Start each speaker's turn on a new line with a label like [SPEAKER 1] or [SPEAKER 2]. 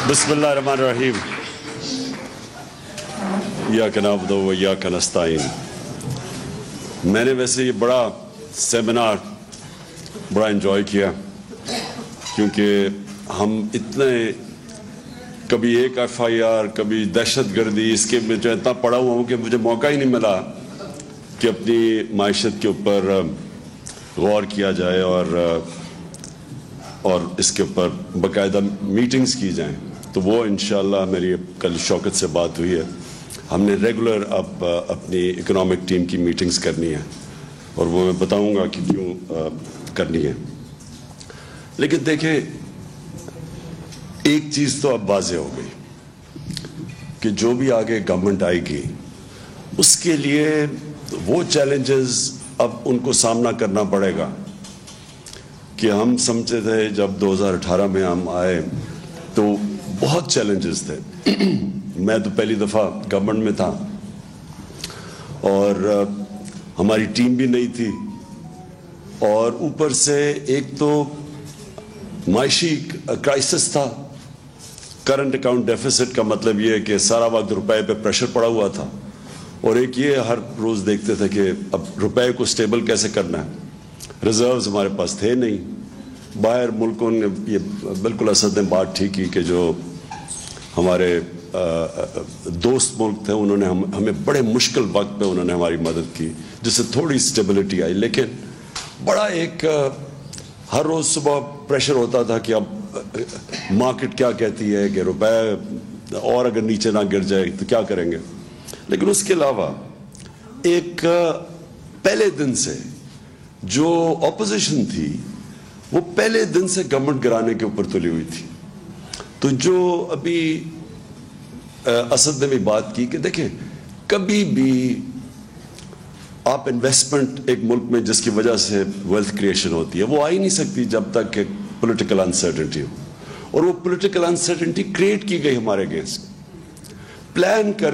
[SPEAKER 1] बिस्मिल्लाहिर्रहमानिर्रहीम। इय्याका नअबुदु व इय्याका नस्तईन। मैंने वैसे ये बड़ा सेमिनार बड़ा एंजॉय किया, क्योंकि हम इतने कभी एक FIR कभी दहशतगर्दी, इसके में जो इतना पड़ा हुआ हूँ कि मुझे मौका ही नहीं मिला कि अपनी माइशत के ऊपर गौर किया जाए और इसके ऊपर बाकायदा मीटिंग्स की जाएं। तो वो इंशाअल्लाह मेरी कल शौकत से बात हुई है, हमने रेगुलर अब अपनी इकोनॉमिक टीम की मीटिंग्स करनी है और वो मैं बताऊंगा कि क्यों करनी है। लेकिन देखें, एक चीज़ तो अब वाज़ेह हो गई कि जो भी आगे गवर्नमेंट आएगी उसके लिए वो चैलेंजेस अब उनको सामना करना पड़ेगा कि हम समझते थे जब 2018 में हम आए तो बहुत चैलेंजेस थे। मैं तो पहली दफ़ा गवर्नमेंट में था और हमारी टीम भी नहीं थी, और ऊपर से एक तो माशी क्राइसिस था। करंट अकाउंट डेफिसिट का मतलब ये है कि सारा वक्त रुपए पे प्रेशर पड़ा हुआ था, और एक ये हर रोज़ देखते थे कि अब रुपए को स्टेबल कैसे करना है। रिजर्व्स हमारे पास थे नहीं, बाहर मुल्कों ने, ये बिल्कुल असद ने बात ठीक की कि जो हमारे दोस्त मुल्क थे उन्होंने हमें बड़े मुश्किल वक्त पे उन्होंने हमारी मदद की, जिससे थोड़ी स्टेबिलिटी आई। लेकिन बड़ा एक हर रोज़ सुबह प्रेशर होता था कि अब मार्केट क्या कहती है कि रुपए और अगर नीचे ना गिर जाए तो क्या करेंगे। लेकिन उसके अलावा एक पहले दिन से जो ऑपोजिशन थी वो पहले दिन से गवर्नमेंट गिराने के ऊपर तुली हुई थी। तो जो अभी असद ने भी बात की कि देखें, कभी भी आप इन्वेस्टमेंट एक मुल्क में जिसकी वजह से वेल्थ क्रिएशन होती है वो आ ही नहीं सकती जब तक कि पॉलिटिकल अनसर्टेनिटी हो, और वो पॉलिटिकल अनसर्टेनिटी क्रिएट की गई हमारे अगेंस्ट प्लान कर